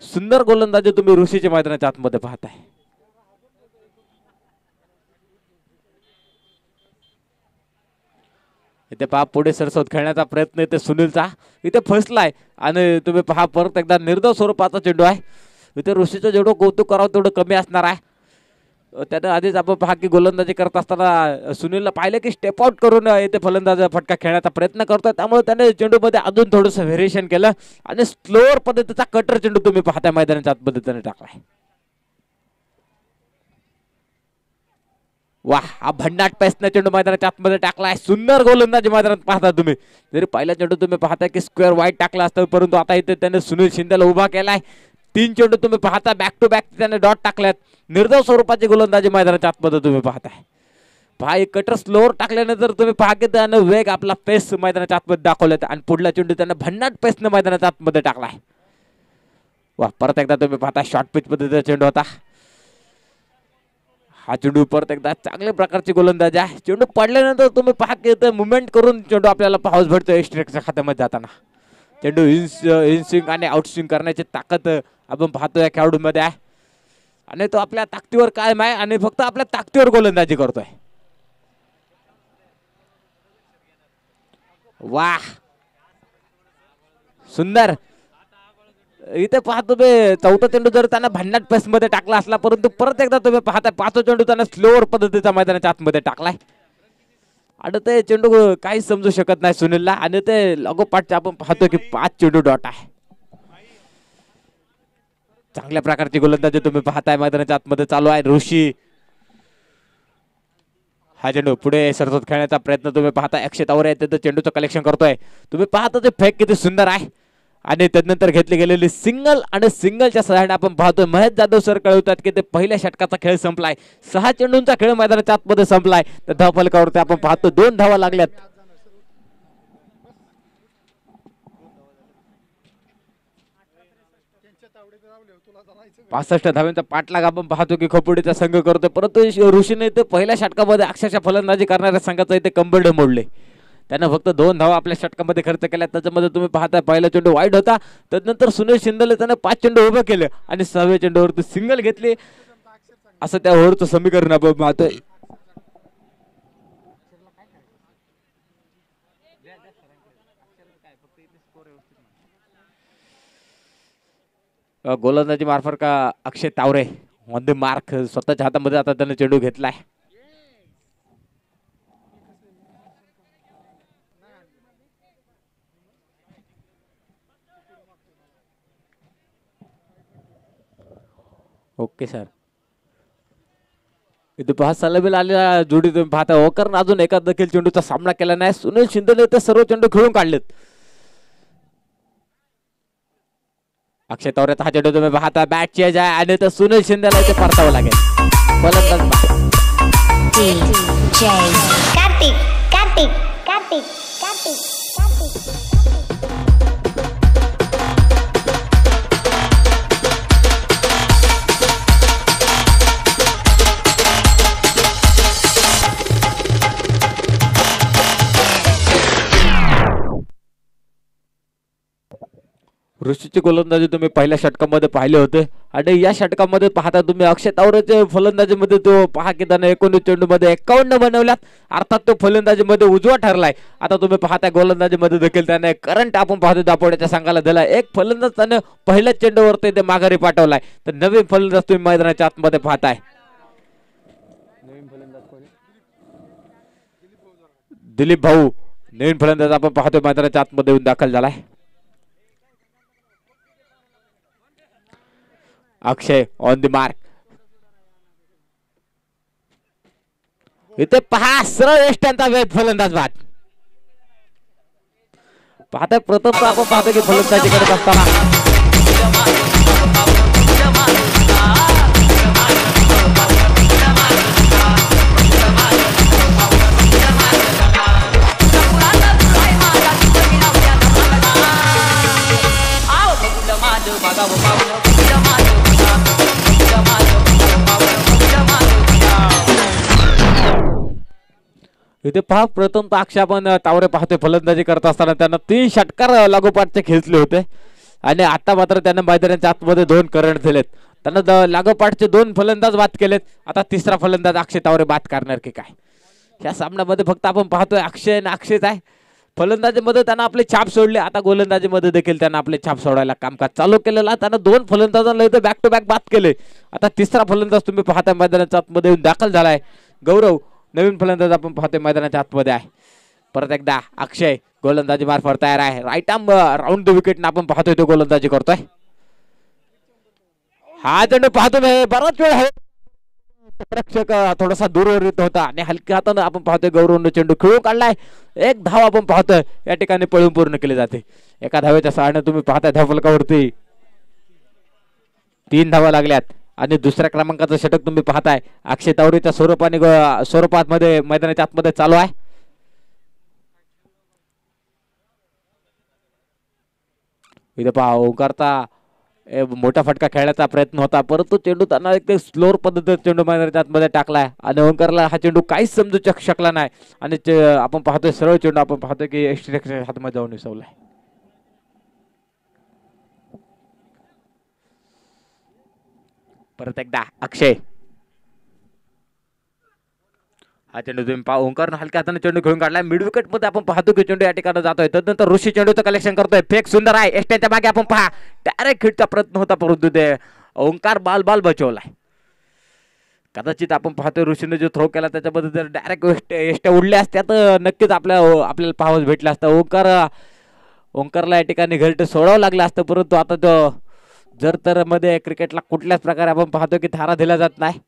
सुंदर गोलंदाजी तुम्ही ऋषीच्या मैदानाच्या आतमध्ये पाहताय. इथे पहा पुढे सरसवत खेळण्याचा प्रयत्न इथे सुनीलचा इथे फसलाय आणि तुम्ही पहा परत एकदा निर्धाव स्वरूपाचा चेंडू आहे. इथे ऋषीचं जेवढं कौतुक करावं तेवढं कमी असणार आहे. त्यानं आधीच आपण पहा की गोलंदाजी करत असताना सुनीलला पाहिलं की स्टेप आउट करून इथे फलंदाज फटका खेळण्याचा प्रयत्न करतोय. त्यामुळे त्याने चेंडूमध्ये अजून थोडंसं व्हेरिएशन केलं आणि स्लोअर पद्धतीचा कटर चेंडू तुम्ही पाहताय मैदानाच्या आत पद्धतीने टाकलाय. वाह हा भन्नाट पेसनं चेंडू मैदानाच्या आतमध्ये टाकलाय. सुंदर गोलंदाजी मैदानात पाहता तुम्ही. जरी पहिला चेंडू तुम्ही पाहताय की स्क्वेअर वाईट टाकला असतं परंतु आता इथे त्याने सुनील शिंदेला उभा केलाय. 3 चेंडू तुम्ही पाहता बॅक टू बॅक त्याने डॉट टाकल्यात. निर्धाव स्वरूपाची गोलंदाजी मैदानाच्या आतमध्ये तुम्ही पाहताय. पहा एक कटर स्लोअर टाकल्यानंतर तुम्ही पहा की त्यानं वेग आपला पेस मैदानाच्या आतमध्ये दाखवल्यात आणि पुढला चेंडू त्याने भन्नाट पेसनं मैदानाच्या आतमध्ये टाकलाय. वा परत एकदा तुम्ही पाहता शॉर्ट पिच पद्धतीचा चेंडू होता. हा चेंडू परत एकदा चांगल्या प्रकारची गोलंदाजी आहे. चेंडू पडल्यानंतर तुम्ही पहा की मुवमेंट करून चेंडू आपल्याला पाहावस भेटतो एस्ट्रिक्टच्या खात्यामध्ये जाताना. चेंडू इन स्विंग आणि आउट स्विंग करण्याची ताकद आपण पाहतो या खेळाडूमध्ये आहे आणि तो आपल्या ताकदीवर कायम आहे आणि फक्त आपल्या ताकदीवर गोलंदाजी करतोय. वाह सुंदर. इथे पाहतो तुम्ही चौथा चेंडू जर त्यांना भन्नाट पेस मध्ये टाकला असला परंतु परत एकदा तुम्ही पाहताय 5वा चेंडू त्यांना स्लोअर पद्धतीचा मैदानाच्या आतमध्ये टाकलाय आणि ते चेंडू काहीच समजू शकत नाही सुनीलला आणि ते लागोपाठच्या आपण पाहतो की 5 चेंडू डॉट आहे. चांगल्या प्रकारची गोलंदाजी तुम्ही पाहताय मैदानाच्या आतमध्ये चालू आहे. ऋषी हा चेंडू पुढे सरसत खेळण्याचा प्रयत्न तुम्ही पाहताय. अक्षय तावरे आहे ते चेंडूचं कलेक्शन करतोय. तुम्ही पाहता ते फेक किती सुंदर आहे आणि त्यानंतर घेतली गेलेली सिंगल आणि सिंगलच्या सहाय्याने आपण पाहतोय महेश जाधव सर कळवतात की ते पहिल्या षटकाचा खेळ संपलाय. 6 चेंडूंचा खेळ मैदानाच्या आतमध्ये संपलाय. तर धावफलकावरती आपण पाहतो 2 धावा लागल्यात. 65 धावांचा पाठलाग आपण पाहतो की खोपोडीचा संघ करतोय परंतु ऋषीने ते पहिल्या षटकामध्ये अक्षरशः फलंदाजी करणाऱ्या संघाचा इथे कंबरडे मोडले. त्याने फक्त 2 धावा आपल्या षटकामध्ये खर्च केल्या. त्याच्यामध्ये तुम्ही पाहताय पहिला चेंडू वाईट होता. त्यानंतर सुनील शिंदेले त्याने 5 चेंडू उभे केले आणि 6व्या चेंडूवरती सिंगल घेतली. असं त्या ओव्हरचं समीकरण आपण पाहतोय. गोलंदाजी मार्फत का अक्षय तावरे ऑन द मार्क स्वतःच्या हातामध्ये आता त्याने चेंडू घेतलाय. Okay sir. इथे 5 सलामीला आलेला जोडी तुम्ही पाहता. ओकरनं अजून एका देखील चेंडूचा सामना केला नाही. सुनील शिंदेने ते सर्व चेंडू खेळून काढलेत. अक्षय तावरेचा हा चेंडू तुम्ही पाहता बॅट चेंज आहे आणि तर सुनील शिंदेला इथे परतावं लागेल. कार्तिक कार्तिक कार्तिक कार्तिक ऋषीची गोलंदाजी तुम्ही पहिल्या षटकामध्ये पाहिले होते आणि या षटकामध्ये पाहता तुम्ही अक्षय तावरेच्या फलंदाजीमध्ये तो पहा की त्याने 19 चेंडूमध्ये 51 बनवल्यात. अर्थात तो फलंदाजीमध्ये उजवा ठरलाय. आता तुम्ही पाहता गोलंदाजीमध्ये देखील त्याने करंट आपण पाहतो दापोड्याच्या संघाला दिला. एक फलंदाज त्याने पहिल्याच चेंडूवरती ते माघारी पाठवलाय. तर नवीन फलंदाज तुम्ही मैदानाच्या आतमध्ये पाहताय. दिलीप भाऊ नवीन फलंदाज आपण पाहतोय मैदानाच्या आतमध्ये येऊन दाखल झालाय. अक्षय ऑन द मार्क. इथे पहा सरळ यष्ट्यांचा वेग फलंदाज बाद. पाहता प्रथम आपण पाहतो की फलंदाजी करत असताना इथे पहा प्रथम अक्षय आपण तावरे पाहतोय फलंदाजी करत असताना त्यांना 3 षटकार लागोपाठचे खेचले होते आणि आता मात्र त्यांना मैदानाच्या आतमध्ये 2 करंट दिलेत. त्यांना लागोपाठचे 2 फलंदाज बाद केलेत. आता तिसरा फलंदाज अक्षय तावरे बाद करणार की काय. या सामन्यामध्ये फक्त आपण पाहतोय अक्षय आणि अक्षयच आहे. फलंदाजीमध्ये त्यांना आपले छाप सोडले. आता गोलंदाजीमध्ये देखील त्यांना आपले छाप सोडायला कामकाज चालू केलेला. त्यांना 2 फलंदाजांना इथे बॅक टू बॅक बाद केले. आता तिसरा फलंदाज तुम्ही पाहताय मैदानाच्या आतमध्ये येऊन दाखल झालाय. गौरव नवीन फलंदाज आपण पाहतोय मैदानाच्या आतमध्ये आहे. परत एकदा अक्षय गोलंदाजी मार्फत तयार आहे. Right arm round the wicket आपण पाहतोय तो गोलंदाजी करतोय. हा चेंडू पाहतोय बराच वेळ आहे. रक्षक थोडासा दूरवर येत होता आणि हलक्या हाताने आपण पाहतोय गौरवने चेंडू खेळून काढलाय. एक धाव आपण पाहतोय या ठिकाणी पळून पूर्ण केली जाते. एका धावेच्या सहाय्याने तुम्ही पाहताय धावफलकावरती 3 धावा लागल्यात आणि दुसऱ्या क्रमांकाचं षटक तुम्ही पाहताय अक्षय तावरेच्या स्वरूपात मध्ये मैदानाच्या आतमध्ये चालू आहे. इथे पहा ओंकारचा मोठा फटका खेळण्याचा प्रयत्न होता परंतु चेंडू त्यांना एक स्लोअर पद्धतीने चेंडू मैदानाच्या आतमध्ये टाकलाय आणि ओंकारला हा चेंडू काहीच समजू शकला नाही आणि आपण पाहतोय सरळ चेंडू आपण पाहतोय की एक्स्ट्रा हातमध्ये जाऊन विसवलाय. परत एकदा अक्षय हा चेंडू तुम्ही पहा ओंकारनं हलक्या हाताने चेंडू खेळून काढलाय. मिड विकेट मध्ये आपण पाहतो की चेंडू या ठिकाणी जातोय. तदनंतर ऋषी चेंडूचं कलेक्शन करतोय. फेक सुंदर आहे. एस्टेच्या मागे आपण पहा डायरेक्ट हिटचा प्रयत्न होता परंतु ते ओंकार बाल बचवलाय. कदाचित आपण पाहतोय ऋषीने जो थ्रो केला त्याच्यामध्ये जर डायरेक्ट एस्ट्या उडल्या असत्या तर नक्कीच आपल्याला पाहावंच भेटलं असतं. ओंकारला या ठिकाणी घरट सोडावं लागलं असतं परंतु आता तो जर तर मध्ये क्रिकेटला कुठल्याच प्रकारे आपण पाहतो की थारा दिला जात नाही.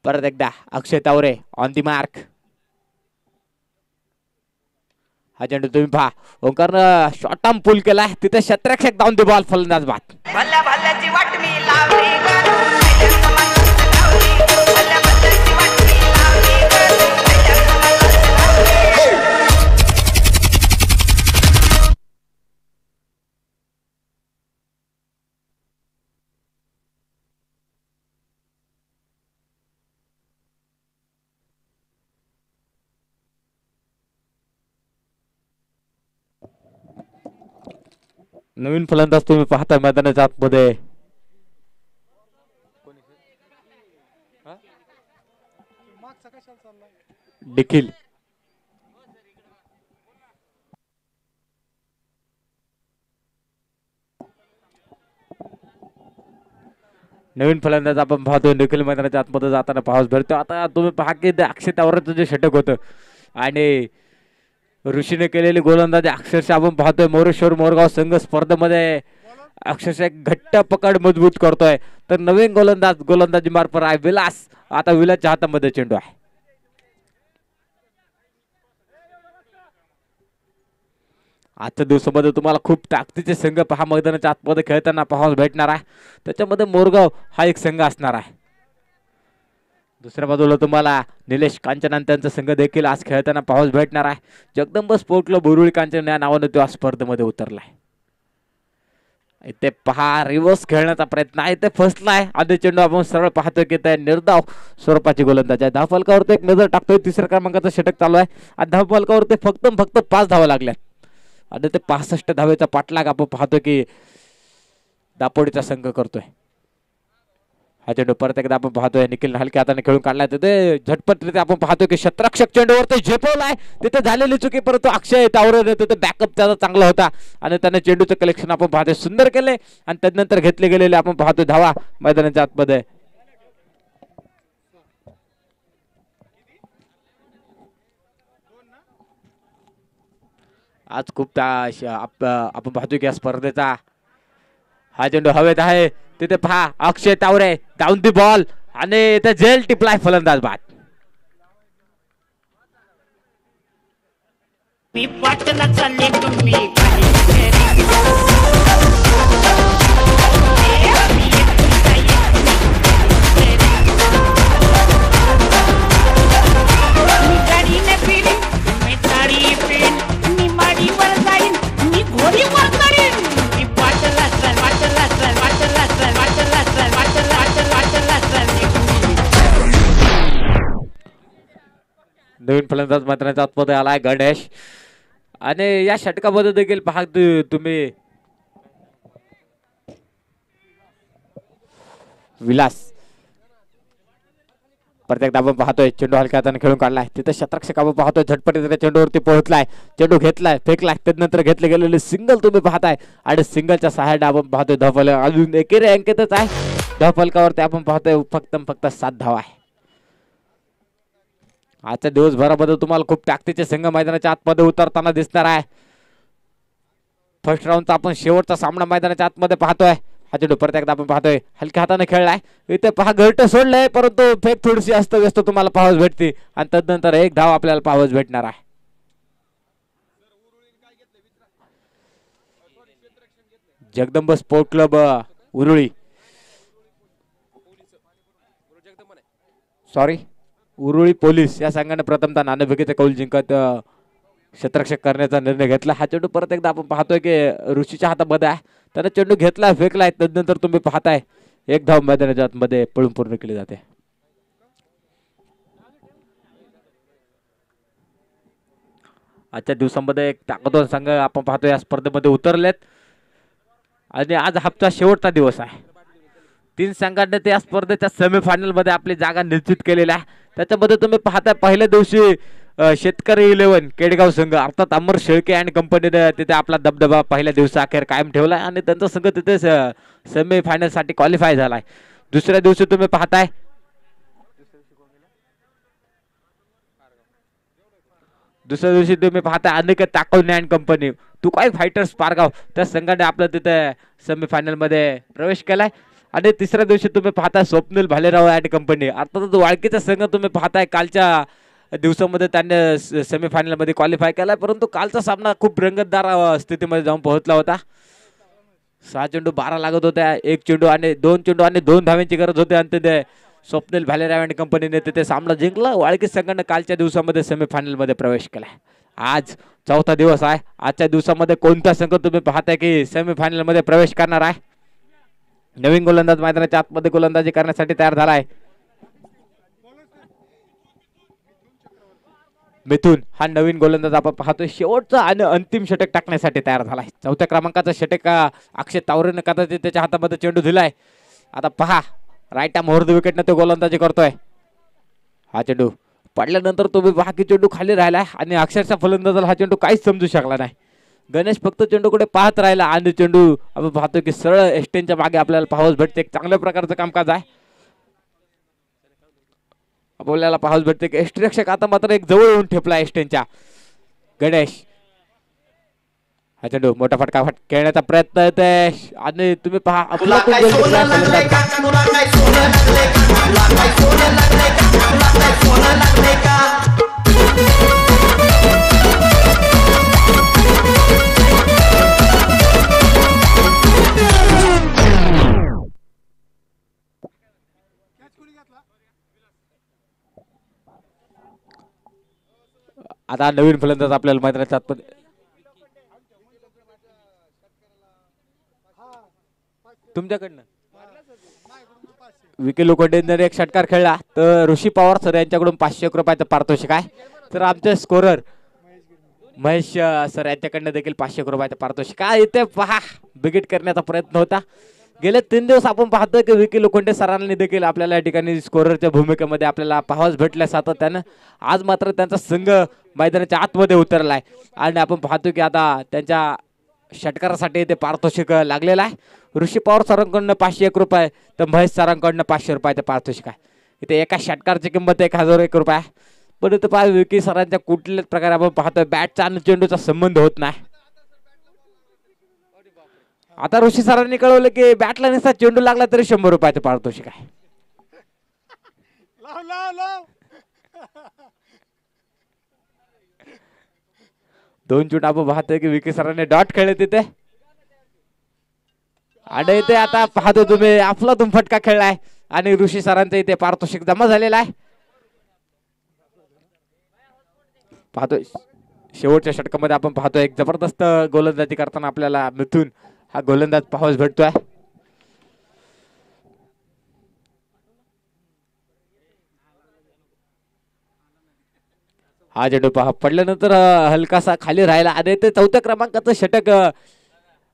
परत एकदा अक्षय तावरे ऑन दी मार्क. हा चेंडू तुम्ही पहा ओंकारनं शॉर्ट आर्म पुल केलाय. तिथे शतरक्षक डाऊन दी बॉल फलंदाज बाद. नवीन फलंदाज तुम्ही पाहता मैदानाच्या आतमध्ये देखील नवीन फलंदाज आपण पाहतो निखिल मैदानाच्या आतमध्ये जाताना पाहावस भेटतो. आता तुम्ही पहा की अक्षय तावरेचं जे षटक होतं आणि ऋषीने केलेली गोलंदाजी अक्षरशः आपण पाहतोय मोरेश्वर मोरगाव संघ स्पर्धेमध्ये अक्षरशः घट्ट पकड मजबूत करतोय. तर नवीन गोलंदाजी मार्फत आहे विलास. आता विलासच्या हातामध्ये चेंडू आहे. आजच्या दिवसामध्ये तुम्हाला खूप ताकदीचे संघ पहा मैदानाच्या आतमध्ये खेळताना पाहावस भेटणार आहे. त्याच्यामध्ये मोरगाव हा एक संघ असणार आहे. दुसऱ्या बाजूला तुम्हाला निलेश कांचन त्यांचा संघ देखील आज खेळताना पाहावस भेटणार आहे. जगदंब स्पोर्ट क्लब बोरुळी कांचन या नावाने तो स्पर्धेमध्ये उतरलाय. इथे पहा रिव्हर्स खेळण्याचा प्रयत्न आहे. इथे फसलाय आधी चेंडू आपण सरळ पाहतोय की ते निर्धाव स्वरूपाची गोलंदाज आहे. धावफलकावरती एक नजर टाकतोय. तिसऱ्या क्रमांकाचं षटक चालू आहे. धावफलकावरती फक्त 5 धावा लागल्यात. आणि ते 65 धावेचा पाठलाग आपण पाहतो की दापोडीचा संघ करतोय. हा चेंडू परत एकदा आपण पाहतोय निखिल हलक्या हाताने खेळून काढलाय. तिथे झटपट आपण पाहतोय की शतरक्षक चेंडूवरती झेपवलाय. तिथे झालेली चुकी परंतु अक्षय तावरे तिथे बॅकअप त्याचा चांगला होता आणि त्याने चेंडूचं कलेक्शन आपण पाहतोय सुंदर केले आणि त्यानंतर घेतले गेलेले आपण पाहतोय धावा मैदानाच्या आतमध्ये. आज खूप आपण पाहतोय की या स्पर्धेचा हा चेंडू हवेत आहे. तिथे पहा अक्षय तावरे डाऊन दी बॉल आणि इथे झेल टिपलाय फलंदाज बाद. मी वाटला चालले तुम्ही गाडीने फिरीन मी ताडी पेन मी माडीवर जाईन मी घोडीवर करीन मी वाटला चल वाटला चल वाटला चल वाटला चल वाटला वाटला चल नवीन फलंदाज मैदानाच्या आतमध्ये आलाय गणेश आणि या षटकामध्ये देखील पहा तुम्ही विलास प्रत्येक आपण पाहतोय चेंडू हलक्या हाताने खेळून काढलाय. तिथे शतरक्षक आपण पाहतोय झटपट चेंडूवरती पोहोचलाय. चेंडू घेतलाय फेकलाय त्यानंतर घेतले गेलेले सिंगल तुम्ही पाहताय आणि सिंगलच्या सहाय्याने आपण पाहतोय धावफलक अजून एकेरी अंकितच आहे. धावफलकावरती आपण पाहतोय फक्त 7 धावा आहे. आजच्या दिवसभरामध्ये तुम्हाला खूप ताकदीचे संघ मैदानाच्या आतमध्ये उतरताना दिसणार आहे. फर्स्ट राऊंडचा आपण शेवटचा सामना मैदानाच्या आतमध्ये पाहतोय. हा चेंडू परत एकदा आपण पाहतोय हलक्या हाताने खेळलाय. इथे पहा घरट सोडलंय परंतु फेक थोडीशी अस्तव्यस्त तुम्हाला पाहावस भेटते आणि तदनंतर एक धाव आपल्याला पाहावस भेटणार आहे. Jagdamb sport club Uruli Uruli police या संघाने प्रथमतः नाणेफेकीचे कौल जिंकत क्षेत्ररक्षक करण्याचा निर्णय घेतला. हा चेंडू परत एकदा आपण पाहतोय की ऋषीच्या हातामध्ये आहे. त्याने चेंडू घेतलाय फेकलाय तदनंतर तुम्ही पाहताय एक धाव मैदानाच्या आतमध्ये पळून पूर्ण केली जाते. आजच्या दिवसामध्ये एक ताकदवान संघ आपण पाहतोय या स्पर्धेमध्ये उतरलेत आणि आज हप्ता शेवटचा दिवस आहे. 3 संघांनी त्या स्पर्धेच्या सेमीफायनल मध्ये आपली जागा निश्चित केलेल्या आहे. त्याच्यामध्ये तुम्ही पाहताय पहिल्या दिवशी शेतकरी 11 केडगाव संघ अर्थात अमर शेळके आणि कंपनीने तिथे आपला दबदबा पहिल्या दिवसा अखेर कायम ठेवलाय आणि त्यांचा संघ तिथे सेमीफायनल साठी क्वालिफाय झालाय. दुसऱ्या दिवशी तुम्ही पाहताय अनिकेत ताकवणे आणि कंपनी तुकाई फायटर्स पारगाव त्या संघाने आपलं तिथे सेमीफायनल मध्ये प्रवेश केलाय. आणि तिसऱ्या दिवशी तुम्ही पाहताय स्वप्नील भालेराव आणि कंपनी अर्थात वाळकीचा संघ तुम्ही पाहताय कालच्या दिवसामध्ये त्यांनी सेमीफायनल मध्ये क्वालिफाय केलाय परंतु कालचा सामना खूप रंगतदार स्थितीमध्ये जाऊन पोहोचला होता. 6 चेंडू 12 लागत होत्या. 1 चेंडू आणि 2 चेंडू आणि 2 धाव्यांची गरज होती आणि तिथे स्वप्नील भालेराव आणि कंपनीने तिथे सामना जिंकला. वाळकी संघाने कालच्या दिवसामध्ये सेमीफायनल मध्ये प्रवेश केलाय. आज 4था दिवस आहे. आजच्या दिवसामध्ये कोणता संघ तुम्ही पाहताय की सेमीफायनल मध्ये प्रवेश करणार आहे. नवीन गोलंदाज मैदानाच्या आतमध्ये गोलंदाजी करण्यासाठी तयार झालाय. मिथून हा नवीन गोलंदाज आपण पाहतोय शेवटचा आणि अंतिम षटक टाकण्यासाठी तयार झालाय. 4थ्या क्रमांकाचा षटक अक्षय तावरेने कदाचित त्याच्या हातामध्ये चेंडू दिलाय. आता पहा राईट आर्म ओव्हर द विकेटने तो गोलंदाजी करतोय. हा चेंडू पडल्यानंतर तुम्ही पहा की चेंडू खाली राहिलाय आणि अक्षरशः फलंदाजाला हा चेंडू काहीच समजू शकला नाही. गणेश फक्त चेंडूकडे पाहत राहिला आणि चेंडू आपण पाहतोय की सरळ एस्टेनच्या मागे आपल्याला पाहावस भेटते. एक चांगल्या प्रकारचं कामकाज आहे. आपल्याला पाहावस भेटते की एस्ट्रक्षक आता मात्र एक जवळ येऊन ठेपला एस्टेनच्या. गणेश हा चेंडू मोठा फटका खेळण्याचा प्रयत्न येते आणि तुम्ही पहा आपला आता नवीन फलंदाज आपल्याला मैदानाच्या आतमध्ये तुमच्याकडनं विकी लोखंडेंनी एक षटकार खेळला तर ऋषी पवार सर यांच्याकडून 500 रुपयाचं पारितोषिक आहे. तर आमचे स्कोरर महेश सर यांच्याकडनं देखील 500 रुपयाचं पारितोषिक काय इथे पहा बिगिट करण्याचा प्रयत्न होता. गेले 3 दिवस आपण पाहतोय की विकी लोखंडे सरांनी देखील आपल्याला या ठिकाणी स्कोररच्या भूमिकेमध्ये आपल्याला पाहावंच भेटलं सातत्यानं. आज मात्र त्यांचा संघ मैदानाच्या आतमध्ये उतरलाय आणि आपण पाहतो की आता त्यांच्या षटकारासाठी ते पारितोषिक लागलेलं आहे. ऋषी पवार सरांकडनं 501 रुपये तर महेश सरांकडनं 500 रुपयाचं पारितोषिक आहे. इथे एका षटकारची किंमत 1001 रुपये आहे. पण इथं पहा विकी सरांच्या कुठल्याच प्रकारे आपण पाहतोय बॅटचा आणि चेंडूचा संबंध होत नाही. आता ऋषी सरांनी कळवलं की बॅटला नसता चेंडू लागला तरी 100 रुपयाचं पारितोषिक आहे. लाव लाव लाव 2 चूट आपण पाहतोय की विकी सरांनी डॉट खेळले तिथे आणि इथे आता पाहतो तुम्ही अफलातून फटका खेळलाय आणि ऋषी सरांचं इथे पारितोषिक जमा झालेला आहे. पाहतोय शेवटच्या षटकामध्ये आपण पाहतोय एक जबरदस्त गोलंदाजी करताना आपल्याला मिथून हा गोलंदाज पाहावयास भेटतोय. हा चेंडू पहा पडल्यानंतर हलकासा खाली राहिला आणि ते 4थ्या क्रमांकाचं षटक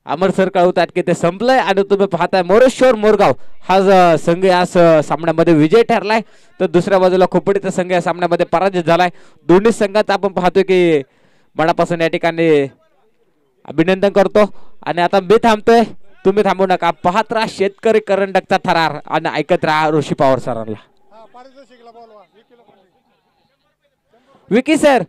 अमर सर कळवतात की ते संपलंय आणि तुम्ही पाहताय मोरेश्वर मोरगाव हा संघ या सामन्यामध्ये विजय ठरलाय तर दुसऱ्या बाजूला खोपडीचा संघ या सामन्यामध्ये पराजित झालाय. दोन्ही संघात आपण पाहतोय की मनापासून या ठिकाणी अभिनंदन करतो आणि आता मी थांबतोय तुम्ही थांबू नका. पाहत राहा शेतकरी करंडकचा थरार आणि ऐकत राहा ऋषी पवार सरांना. हा पारितोषिकला बोलवा विकी सर